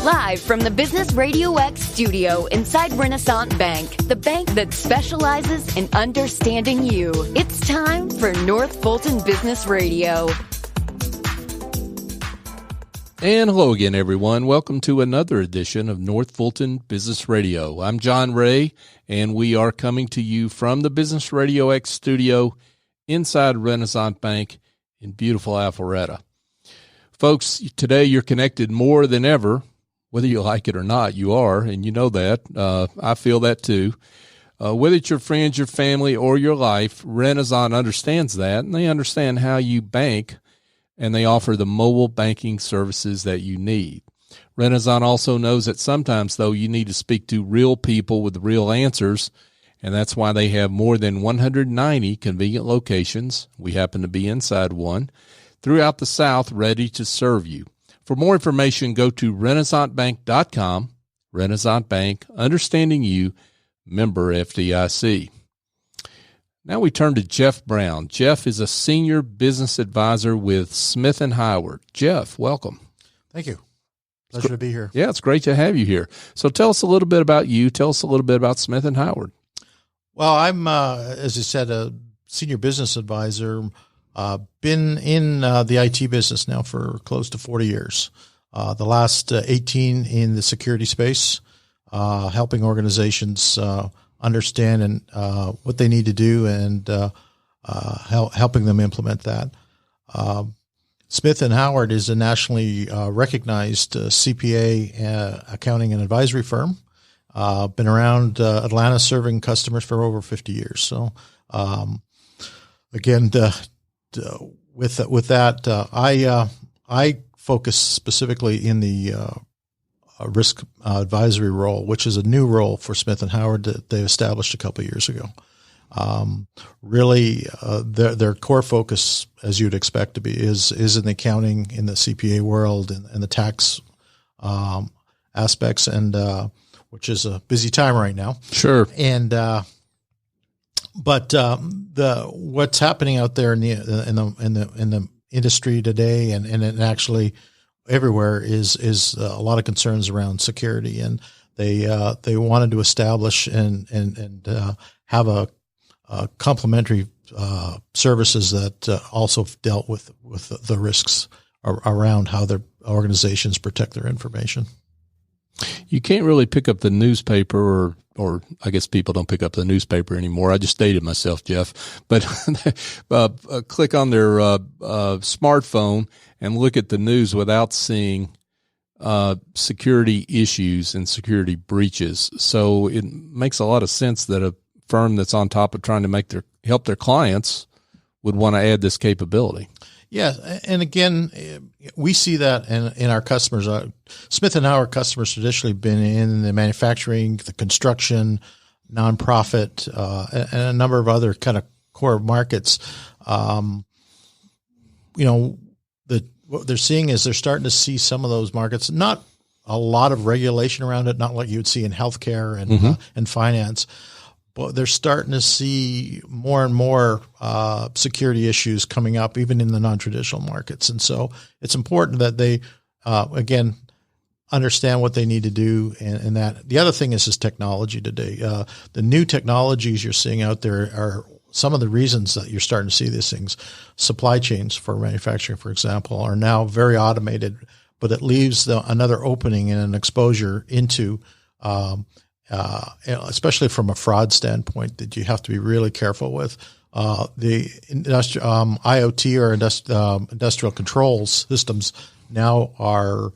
Live from the Business RadioX studio inside Renaissance Bank, the bank that specializes in understanding you. It's time for North Fulton Business Radio. And hello again, everyone. Welcome to another edition of North Fulton Business Radio. I'm John Ray, and we are coming to you from the Business RadioX studio inside Renaissance Bank in beautiful Alpharetta. Folks, today you're connected more than ever. Whether you like it or not, you are, and you know that. I feel that too. Whether it's your friends, your family, or your life, Renaissance understands that, and they understand how you bank, and they offer the mobile banking services that you need. Renaissance also knows that sometimes, though, you need to speak to real people with real answers, and that's why they have more than 190 convenient locations. We happen to be inside one throughout the South, ready to serve you. For more information, go to renaissancebank.com. Renaissance Bank, understanding you, member FDIC. Now we turn to Jeff Brown. Jeff is a senior business advisor with Smith & Howard. Jeff, welcome. Thank you. Pleasure to be here. Yeah, it's great to have you here. So tell us a little bit about you. Tell us a little bit about Smith & Howard. Well, I'm, as you said, a senior business advisor. Been in the IT business now for close to 40 years. The last 18 in the security space, helping organizations understand and what they need to do and helping them implement that. Smith & Howard is a nationally recognized CPA accounting and advisory firm. Been around Atlanta serving customers for over 50 years. So again, with that, I focus specifically in the risk advisory role, which is a new role for Smith & Howard that they established a couple of years ago. Really, their core focus, as you'd expect to be, is in the accounting, in the CPA world, and the tax aspects, and which is a busy time right now. Sure. And but what's happening out there in the industry today, and actually everywhere, is a lot of concerns around security, and they wanted to establish and have a complementary services that also dealt with the risks around how their organizations protect their information. You can't really pick up the newspaper, or I guess people don't pick up the newspaper anymore. I just dated myself, Jeff. But click on their smartphone and look at the news without seeing security issues and security breaches. So it makes a lot of sense that a firm that's on top of trying to help their clients would want to add this capability. Yeah, and again, we see that in our customers. Smith & Howard customers traditionally been in the manufacturing, the construction, nonprofit, and a number of other kind of core markets. What they're seeing is they're starting to see some of those markets, not a lot of regulation around it, not like you would see in healthcare and finance. But they're starting to see more and more security issues coming up, even in the non-traditional markets. And so it's important that they, again, understand what they need to do. And that the other thing is technology today. The new technologies you're seeing out there are some of the reasons that you're starting to see these things. Supply chains for manufacturing, for example, are now very automated, but it leaves another opening and an exposure into especially from a fraud standpoint, that you have to be really careful with. The IoT or industrial controls systems now are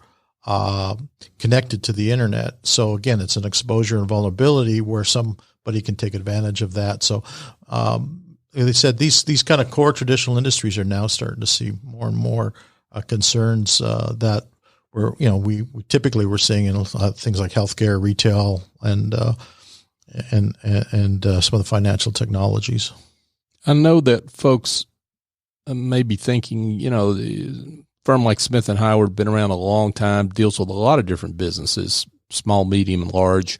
connected to the internet. So again, it's an exposure and vulnerability where somebody can take advantage of that. So they said these kind of core traditional industries are now starting to see more and more concerns that we typically we're seeing in things like healthcare, retail, and some of the financial technologies. I know that folks may be thinking, a firm like Smith & Howard, been around a long time, deals with a lot of different businesses, small, medium, and large.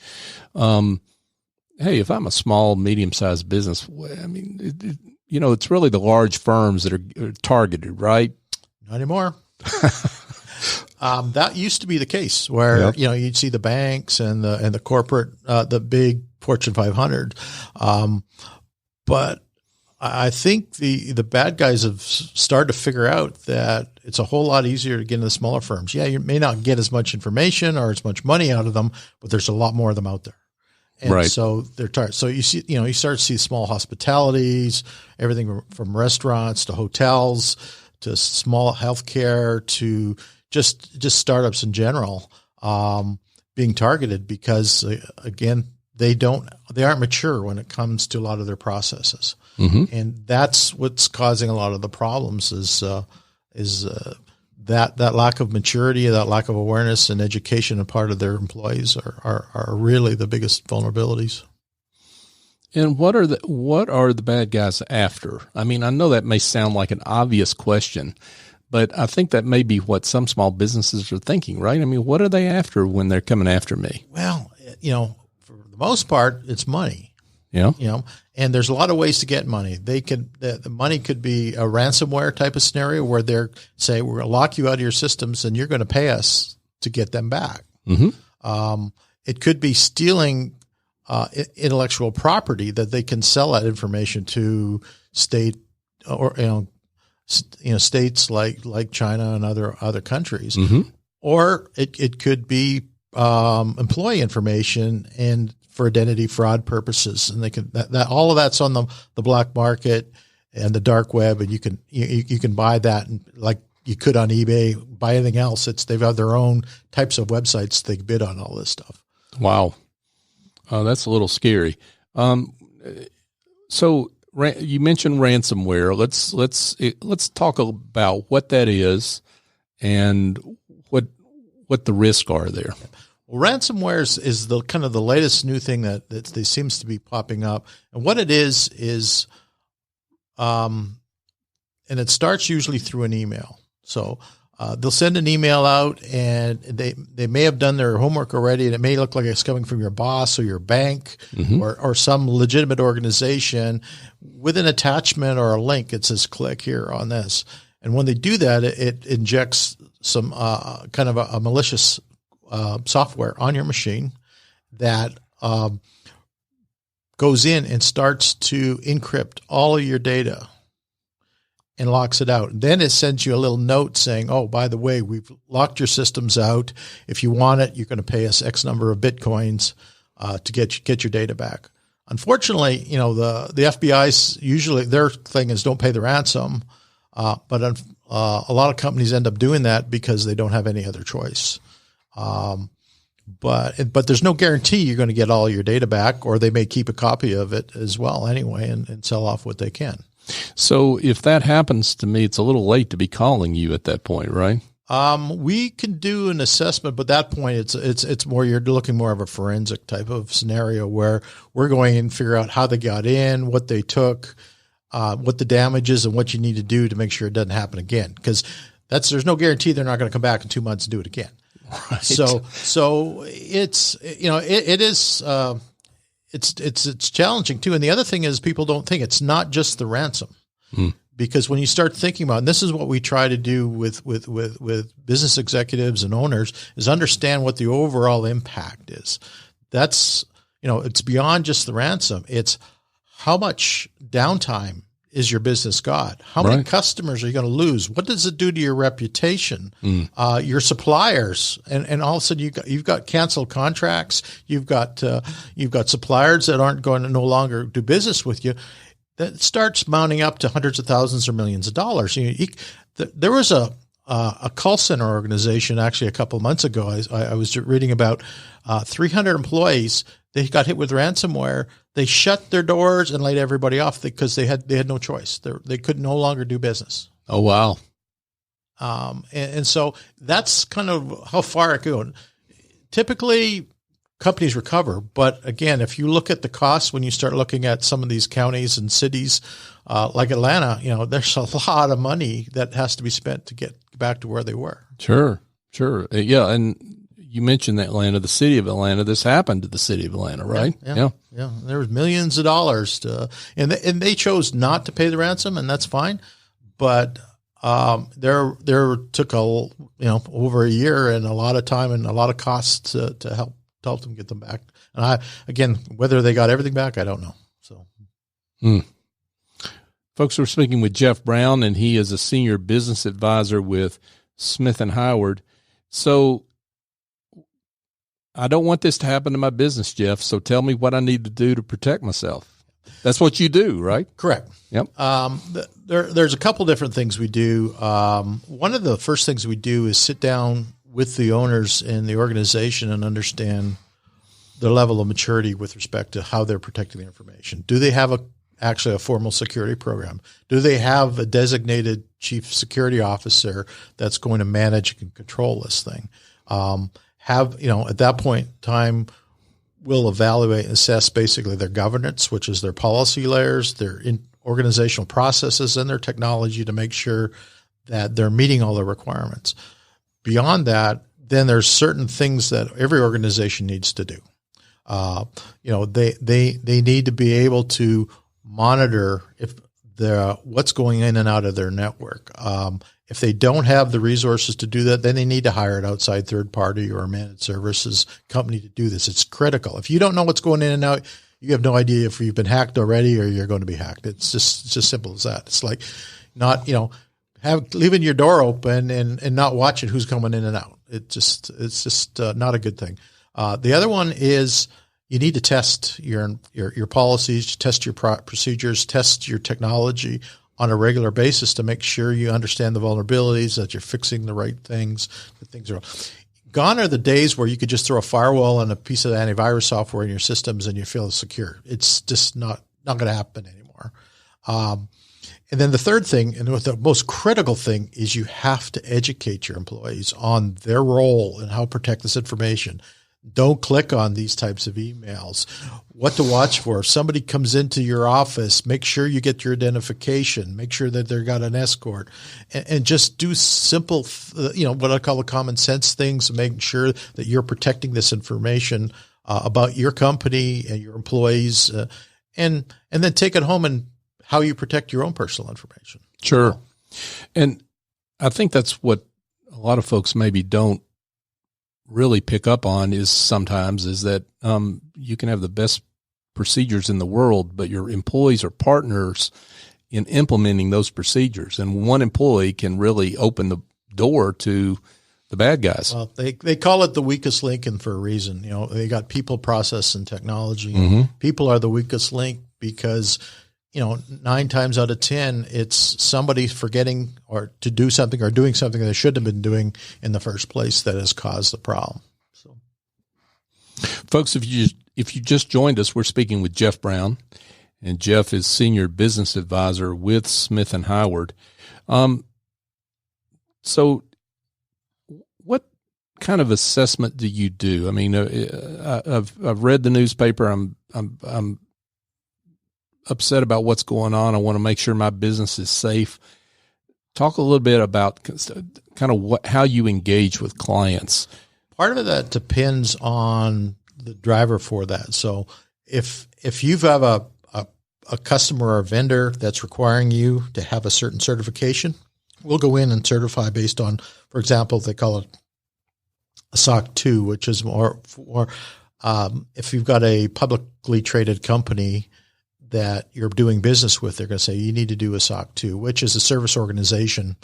Hey, if I'm a small, medium-sized business, I mean, it's really the large firms that are targeted, right? Not anymore. That used to be the case where, you'd see the banks and the corporate, the big Fortune 500. But I think the bad guys have started to figure out that it's a whole lot easier to get into the smaller firms. Yeah, you may not get as much information or as much money out of them, but there's a lot more of them out there. And so they're tired. So you see, you start to see small hospitalities, everything from restaurants to hotels to small healthcare to just startups in general, being targeted because again, they aren't mature when it comes to a lot of their processes. Mm-hmm. And that's what's causing a lot of the problems is that lack of maturity, that lack of awareness and education on part of their employees are really the biggest vulnerabilities. And what are the bad guys after? I mean, I know that may sound like an obvious question, but I think that may be what some small businesses are thinking, right? I mean, what are they after when they're coming after me? Well, for the most part, it's money. Yeah. And there's a lot of ways to get money. The money could be a ransomware type of scenario where they're say, we're going to lock you out of your systems and you're going to pay us to get them back. Mm-hmm. It could be stealing intellectual property that they can sell that information to state or, states like China and other countries. Mm-hmm. Or it could be employee information and for identity fraud purposes, and they can that all of that's on the black market and the dark web, and you can buy that, and like you could on eBay, buy anything else. They've got their own types of websites they bid on all this stuff. Wow, that's a little scary. So you mentioned ransomware. Let's talk about what that is and what the risks are there. Well, ransomware is the kind of the latest new thing that seems to be popping up. And what it is, and it starts usually through an email. So they'll send an email out, and they may have done their homework already, and it may look like it's coming from your boss or your bank mm-hmm. or some legitimate organization with an attachment or a link. It says, click here on this. And when they do that, it injects some kind of a malicious software on your machine that goes in and starts to encrypt all of your data and locks it out. And then it sends you a little note saying, oh, by the way, we've locked your systems out. If you want it, you're going to pay us X number of Bitcoins to get your data back. Unfortunately, the FBI's usually their thing is don't pay the ransom. But a lot of companies end up doing that because they don't have any other choice. But there's no guarantee you're going to get all your data back, or they may keep a copy of it as well anyway and sell off what they can. So if that happens to me, it's a little late to be calling you at that point, right? We can do an assessment, but at that point it's more, you're looking more of a forensic type of scenario where we're going in and figure out how they got in, what they took, what the damage is, and what you need to do to make sure it doesn't happen again. Because there's no guarantee they're not going to come back in 2 months and do it again. Right. So it's, it's challenging too. And the other thing is people don't think it's not just the ransom, because when you start thinking about, and this is what we try to do with business executives and owners, is understand what the overall impact is. That's, it's beyond just the ransom. It's how much downtime is your business got? How many customers are you going to lose? What does it do to your reputation? Your suppliers, and all of a sudden you've got canceled contracts. You've got suppliers that aren't going to no longer do business with you. That starts mounting up to hundreds of thousands or millions of dollars. There was a call center organization actually a couple of months ago. I was reading about 300 employees. They got hit with ransomware. They shut their doors and laid everybody off because they had no choice. They could no longer do business. Oh, wow. And so that's kind of how far it goes. Typically, companies recover. But again, if you look at the costs, when you start looking at some of these counties and cities like Atlanta, there's a lot of money that has to be spent to get back to where they were. Sure. Yeah. And you mentioned Atlanta, the city of Atlanta. This happened to the city of Atlanta, right? Yeah. There was millions of dollars and they chose not to pay the ransom, and that's fine. But There took over a year and a lot of time and a lot of costs to help them get them back. And whether they got everything back, I don't know. So, Folks, we're speaking with Jeff Brown, and he is a senior business advisor with Smith & Howard. So I don't want this to happen to my business, Jeff. So tell me what I need to do to protect myself. That's what you do, right? Correct. Yep. There's a couple different things we do. One of the first things we do is sit down with the owners in the organization and understand their level of maturity with respect to how they're protecting the information. Do they have actually a formal security program? Do they have a designated chief security officer that's going to manage and control this thing? At that point in time, we'll evaluate and assess basically their governance, which is their policy layers, their organizational processes, and their technology to make sure that they're meeting all the requirements. Beyond that, then there's certain things that every organization needs to do. They need to be able to monitor what's going in and out of their network. If they don't have the resources to do that, then they need to hire an outside third party or a managed services company to do this. It's critical. If you don't know what's going in and out, you have no idea if you've been hacked already or you're going to be hacked. It's just simple as that. It's like not, leaving your door open and not watching who's coming in and out. It's just not a good thing. The other one is you need to test your policies, test your procedures, test your technology on a regular basis to make sure you understand the vulnerabilities, that you're fixing the right things, that things are gone are the days where you could just throw a firewall and a piece of antivirus software in your systems and you feel secure. It's just not going to happen anymore. And then the third thing, and the most critical thing, is you have to educate your employees on their role and how to protect this information. Don't click on these types of emails. What to watch for. If somebody comes into your office, make sure you get your identification. Make sure that they've got an escort. And just do simple, what I call the common sense things, making sure that you're protecting this information about your company and your employees. And then take it home and how you protect your own personal information. Sure. And I think that's what a lot of folks maybe don't really pick up on is that you can have the best procedures in the world, but your employees are partners in implementing those procedures. And one employee can really open the door to the bad guys. Well, they call it the weakest link, and for a reason. They got people, process, and technology. Mm-hmm. People are the weakest link because 9 times out of 10, it's somebody forgetting or to do something or doing something they shouldn't have been doing in the first place that has caused the problem. So, folks, if you just joined us, we're speaking with Jeff Brown, and Jeff is senior business advisor with Smith & Howard. So, what kind of assessment do you do? I mean, I've read the newspaper. I'm upset about what's going on. I want to make sure my business is safe. Talk a little bit about kind of how you engage with clients. Part of that depends on the driver for that. So if you have a customer or a vendor that's requiring you to have a certain certification, we'll go in and certify based on, for example, they call it a SOC 2, which is more for if you've got a publicly traded company that you're doing business with, they're going to say you need to do a SOC 2, which is a service organization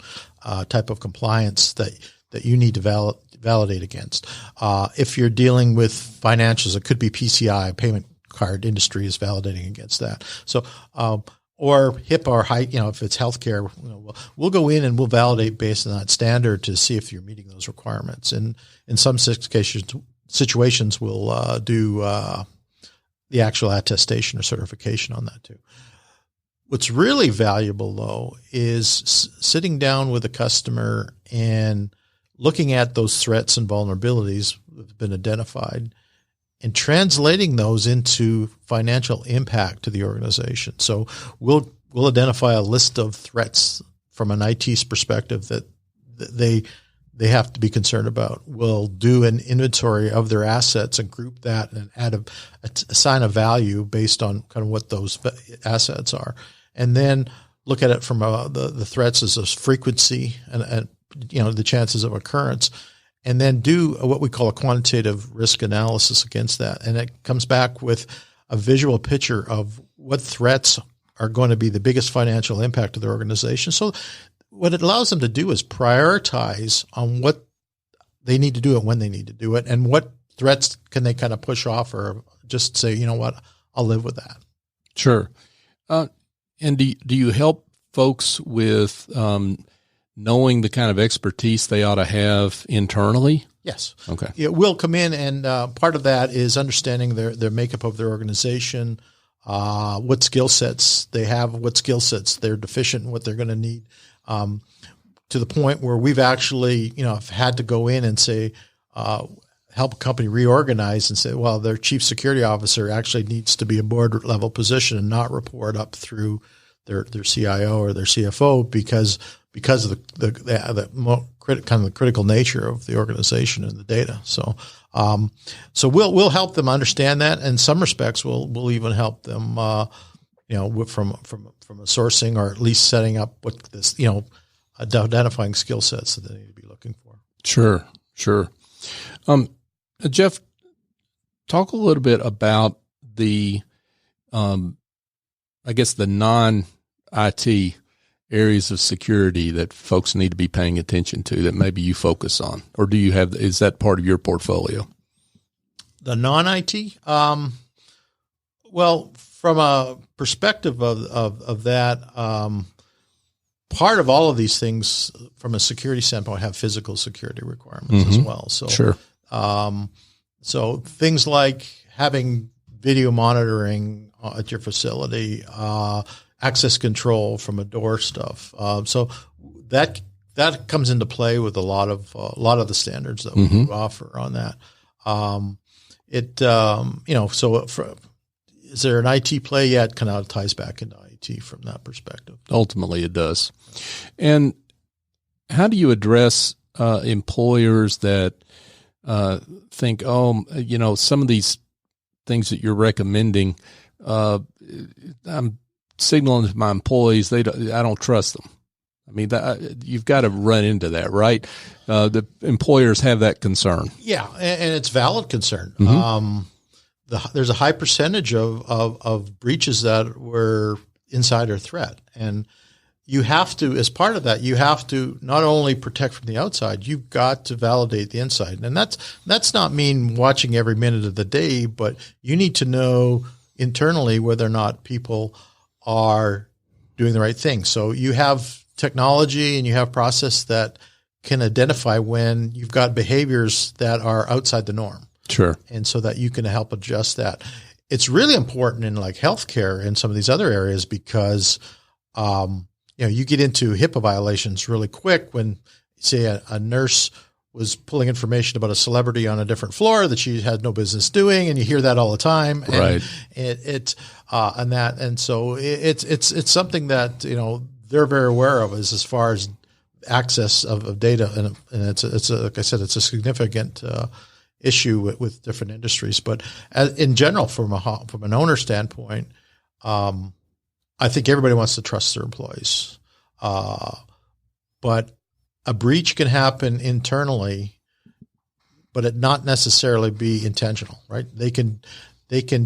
type of compliance that you need to validate against. If you're dealing with financials, it could be PCI, payment card industry is validating against that. So, or HIPAA or if it's healthcare, we'll go in and we'll validate based on that standard to see if you're meeting those requirements. And in some situations, we'll do the actual attestation or certification on that too. What's really valuable though is sitting down with a customer and looking at those threats and vulnerabilities that have been identified and translating those into financial impact to the organization. So we'll identify a list of threats from an IT's perspective that they have to be concerned about. We'll do an inventory of their assets and group that and assign a value based on kind of what those assets are. And then look at it from the threats as a frequency and the chances of occurrence, and then do what we call a quantitative risk analysis against that. And it comes back with a visual picture of what threats are going to be the biggest financial impact of their organization. So what it allows them to do is prioritize on what they need to do and when they need to do it, and what threats can they kind of push off or just say, you know what, I'll live with that. Sure. And do you help folks with knowing the kind of expertise they ought to have internally? Yes. Okay. It will come in, and part of that is understanding their makeup of their organization, what skill sets they have, what skill sets they're deficient in, what they're going to need, to the point where we've actually, had to go in and say, help a company reorganize and say, well, their chief security officer actually needs to be a board level position and not report up through their CIO or their CFO because of the critical nature of the organization and the data. So we'll help them understand that. In some respects, we'll even help them, from a sourcing, or at least setting up what this, identifying skill sets that they need to be looking for. Sure. Jeff, talk a little bit about the, the non-IT areas of security that folks need to be paying attention to that maybe you focus on, or is that part of your portfolio? The non-IT? Well, from a perspective of that, part of all of these things from a security standpoint have physical security requirements as well. So, sure. So things like having video monitoring at your facility, access control from a door stuff. So that comes into play with a lot of the standards that we offer on that. Is there an IT play? Yeah, it kind of ties back into IT from that perspective. Ultimately, it does. And how do you address employers that think, some of these things that you're recommending, I'm signaling to my employees I don't trust them. I mean, you've got to run into that, right? The employers have that concern. Yeah, and it's valid concern. There's a high percentage of breaches that were insider threat, and you have to, as part of that, you have to not only protect from the outside, you've got to validate the inside. And that's not mean watching every minute of the day, but you need to know internally whether or not people are doing the right thing. So you have technology and you have process that can identify when you've got behaviors that are outside the norm. Sure. And so that you can help adjust that. It's really important in like healthcare and some of these other areas because, you get into HIPAA violations really quick when, say, a nurse was pulling information about a celebrity on a different floor that she had no business doing, and you hear that all the time. And right. So it's something that they're very aware of as far as access of data, and it's like I said, it's a significant issue with different industries. But in general, from an owner standpoint, I think everybody wants to trust their employees. But a breach can happen internally, but it not necessarily be intentional, right? They can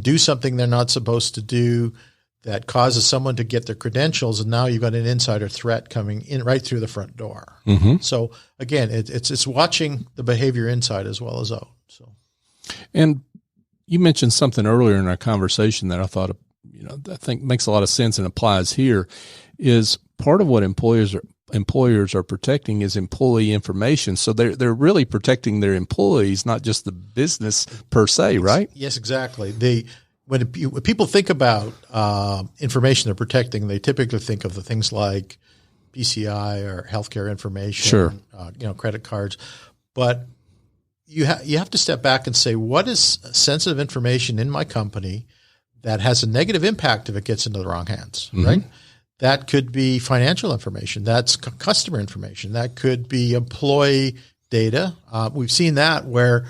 do something they're not supposed to do that causes someone to get their credentials, and now you've got an insider threat coming in right through the front door. So again, it's watching the behavior inside as well as out. So, and you mentioned something earlier in our conversation that I thought, I think makes a lot of sense and applies here. Is part of what employers are protecting is employee information. So they're really protecting their employees, not just the business per se, right? Yes, exactly. When people think about information they're protecting, they typically think of the things like PCI or healthcare information, sure, credit cards. But you have to step back and say, what is sensitive information in my company that has a negative impact if it gets into the wrong hands, right? That could be financial information. That's customer information. That could be employee data. We've seen that where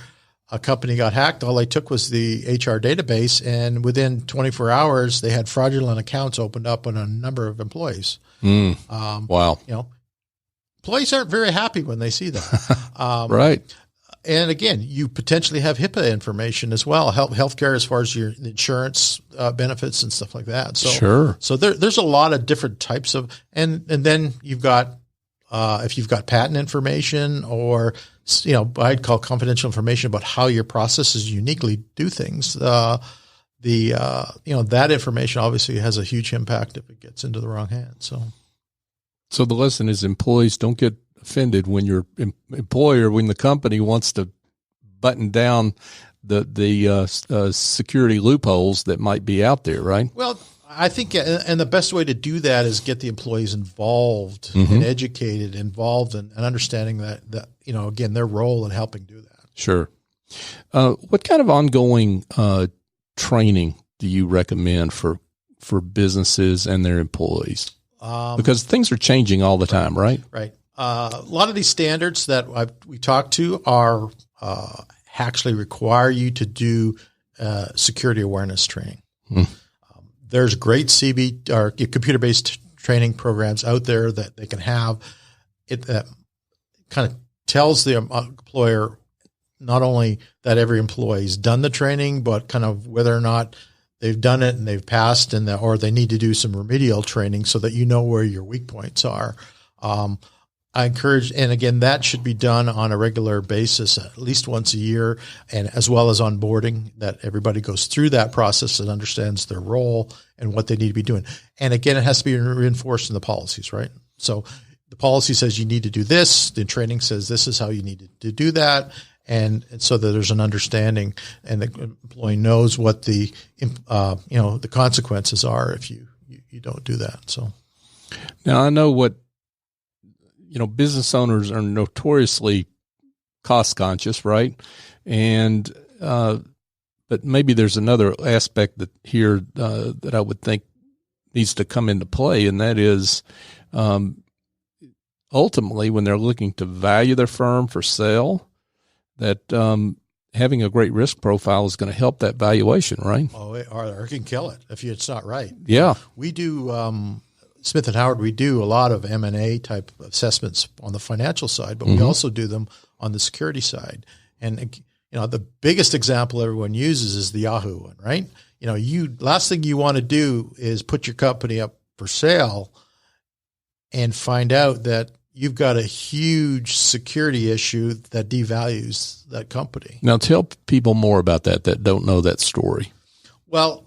a company got hacked. All they took was the HR database, and within 24 hours, they had fraudulent accounts opened up on a number of employees. Wow. Employees aren't very happy when they see that. Right. And again, you potentially have HIPAA information as well, healthcare as far as your insurance benefits and stuff like that. So, sure. So there's a lot of different types of, and then you've got, if you've got patent information or, I'd call confidential information about how your processes uniquely do things. That information obviously has a huge impact if it gets into the wrong hands. So the lesson is employees don't get offended when your employer, when the company wants to button down the security loopholes that might be out there, right? Well, I think, and the best way to do that is get the employees involved and educated, involved and understanding that, again, their role in helping do that. Sure. What kind of ongoing training do you recommend for businesses and their employees? Because things are changing all the time, right? Right. A lot of these standards that we talk to are actually require you to do security awareness training. There's great CB or computer-based training programs out there that they can have. It that kind of tells the employer not only that every employee's done the training, but kind of whether or not they've done it and they've passed, or they need to do some remedial training so that you know where your weak points are. I encourage, and again, that should be done on a regular basis, at least once a year, and as well as onboarding, that everybody goes through that process and understands their role and what they need to be doing. And again, it has to be reinforced in the policies, right? So the policy says you need to do this. The training says this is how you need to do that. And so that there's an understanding and the employee knows what the consequences are if you don't do that. So now I know what, business owners are notoriously cost conscious, right? And, but maybe there's another aspect that I would think needs to come into play. And that is, ultimately when they're looking to value their firm for sale, that, having a great risk profile is going to help that valuation, right? Oh, or it can kill it if it's not right. Yeah. We do, Smith & Howard, we do a lot of M&A type assessments on the financial side, but we also do them on the security side. And, the biggest example everyone uses is the Yahoo one, right? Last thing you want to do is put your company up for sale and find out that you've got a huge security issue that devalues that company. Now tell people more about that don't know that story. Well,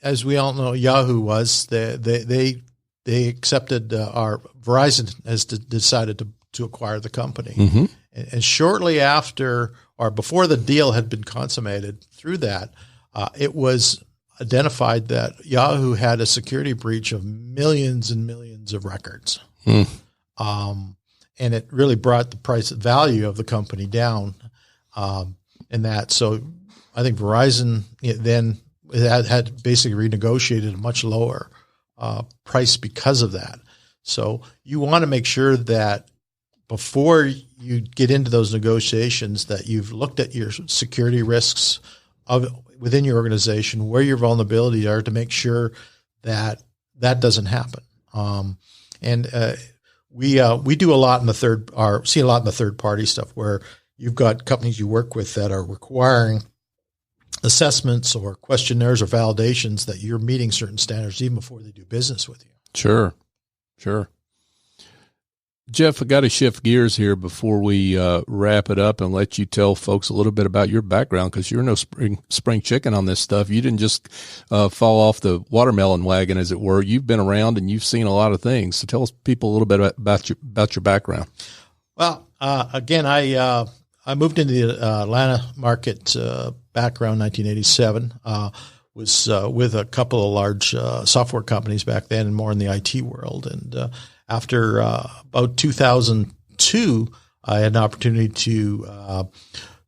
as we all know, Yahoo was they accepted our Verizon has decided to acquire the company, and shortly after or before the deal had been consummated, through that, it was identified that Yahoo had a security breach of millions and millions of records, and it really brought the value of the company down, in that. So I think Verizon then had basically renegotiated a much lower price because of that. So you want to make sure that before you get into those negotiations that you've looked at your security risks within your organization, where your vulnerabilities are, to make sure that doesn't happen. We do a lot in see a lot in the third party stuff where you've got companies you work with that are requiring assessments or questionnaires or validations that you're meeting certain standards even before they do business with you. Sure. Jeff, I got to shift gears here before we wrap it up and let you tell folks a little bit about your background, because you're no spring chicken on this stuff. You didn't just fall off the watermelon wagon, as it were. You've been around and you've seen a lot of things. So tell people a little bit about your background. Well, again, I moved into the Atlanta market back around 1987. Was with a couple of large software companies back then, and more in the IT world. And after about 2002, I had an opportunity to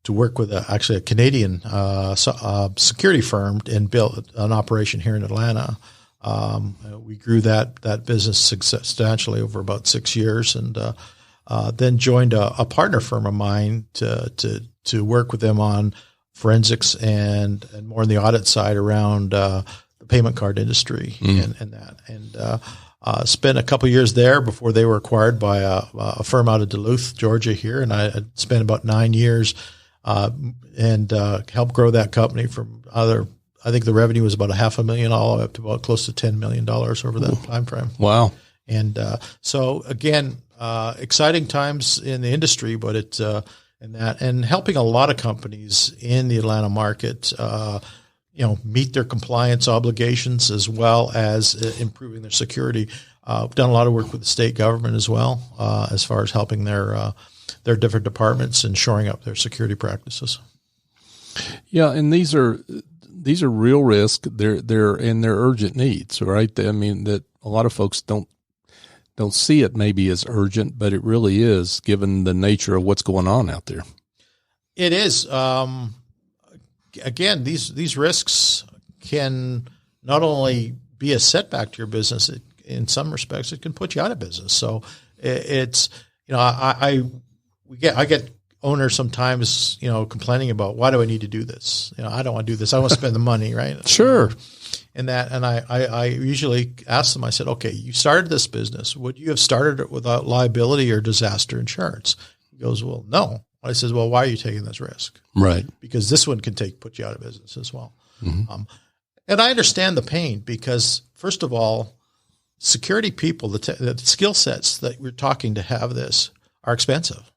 work with a Canadian security firm and build an operation here in Atlanta. We grew that business substantially over about 6 years, and then joined a partner firm of mine to work with them on forensics and more on the audit side around the payment card industry and that. And Spent a couple years there before they were acquired by a firm out of Duluth, Georgia here. And I spent about 9 years and helped grow that company from I think the revenue was about $500,000 all the way up to about close to $10 million over that time frame. Wow. And so again, exciting times in the industry, but and helping a lot of companies in the Atlanta market, meet their compliance obligations as well as improving their security. We've done a lot of work with the state government as well, as far as helping their different departments and shoring up their security practices. Yeah, and these are real risk. They're urgent needs, right? I mean, that a lot of folks don't see it maybe as urgent, but it really is, given the nature of what's going on out there. It is. Again, these risks can not only be a setback to your business, in some respects, it can put you out of business. So it's, I get owners sometimes, complaining about, why do I need to do this? I don't want to do this. I want to spend the money, right? Sure. And I usually ask them, I said, okay, you started this business. Would you have started it without liability or disaster insurance? He goes, well, no. I says, well, why are you taking this risk? Right. Because this one can put you out of business as well. Mm-hmm. And I understand the pain because, first of all, security people, the skill sets that we're talking to have this are expensive.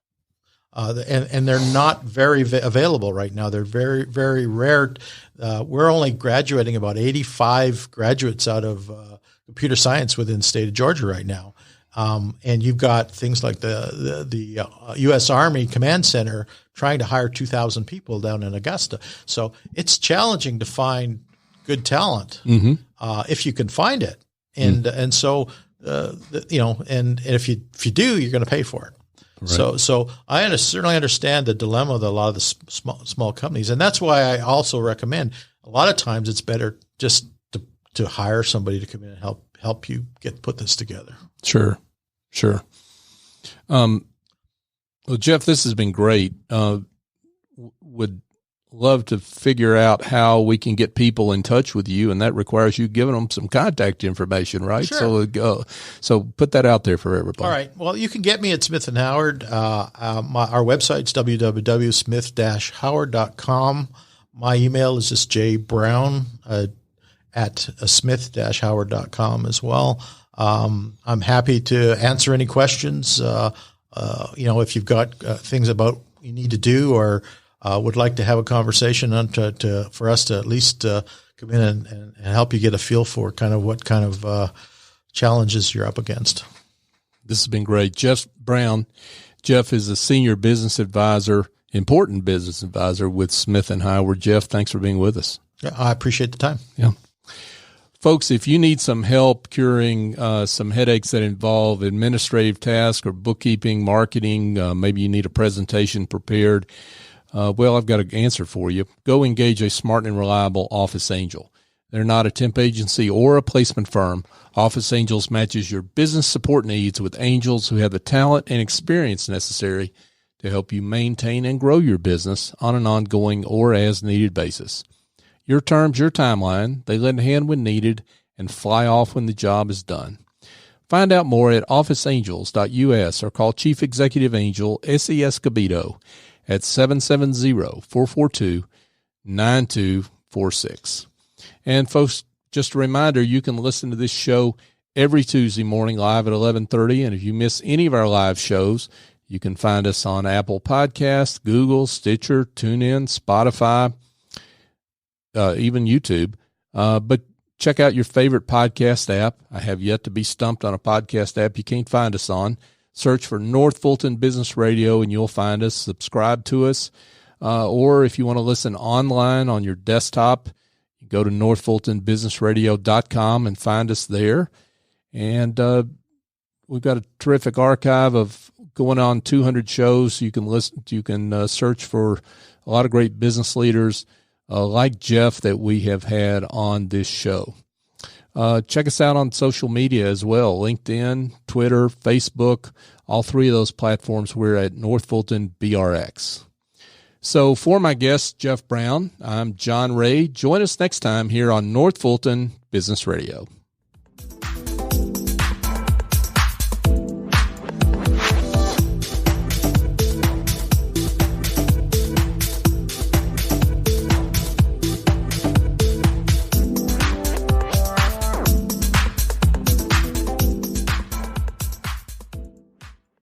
And they're not very available right now. They're very, very rare. We're only graduating about 85 graduates out of computer science within the state of Georgia right now. And you've got things like the U.S. Army Command Center trying to hire 2,000 people down in Augusta. So it's challenging to find good talent if you can find it. And so and if you do, you're going to pay for it. Right. So I certainly understand the dilemma of a lot of the small companies, and that's why I also recommend a lot of times it's better just to hire somebody to come in and help you put this together. Sure. Well, Jeff, this has been great. Would love to figure out how we can get people in touch with you, and that requires you giving them some contact information, right? Sure. So put that out there for everybody. All right. Well, you can get me at Smith & Howard. Our website's www.smith-howard.com. My email is just jbrown at smith-howard.com as well. I'm happy to answer any questions. If you've got things about you need to do or would like to have a conversation for us to at least come in and help you get a feel for what kind of challenges you're up against. This has been great. Jeff Brown. Jeff is a senior business advisor, important business advisor with Smith & Howard. Jeff, thanks for being with us. Yeah, I appreciate the time. Yeah. Folks, if you need some help curing some headaches that involve administrative tasks or bookkeeping, marketing, maybe you need a presentation prepared, well, I've got an answer for you. Go engage a smart and reliable Office Angel. They're not a temp agency or a placement firm. Office Angels matches your business support needs with angels who have the talent and experience necessary to help you maintain and grow your business on an ongoing or as-needed basis. Your terms, your timeline. They lend a hand when needed and fly off when the job is done. Find out more at officeangels.us or call Chief Executive Angel S.E. Escobedo at 770-442-9246. And folks, just a reminder, you can listen to this show every Tuesday morning live at 11:30. And if you miss any of our live shows, you can find us on Apple Podcasts, Google, Stitcher, TuneIn, Spotify, even YouTube. But check out your favorite podcast app. I have yet to be stumped on a podcast app you can't find us on. Search for North Fulton Business Radio and you'll find us. Subscribe to us. Or if you want to listen online on your desktop, you go to northfultonbusinessradio.com and find us there. And we've got a terrific archive of going on 200 shows. You can listen. You can search for a lot of great business leaders like Jeff that we have had on this show. Check us out on social media as well, LinkedIn, Twitter, Facebook, all three of those platforms. We're at North Fulton BRX. So for my guest, Jeff Brown, I'm John Ray. Join us next time here on North Fulton Business Radio.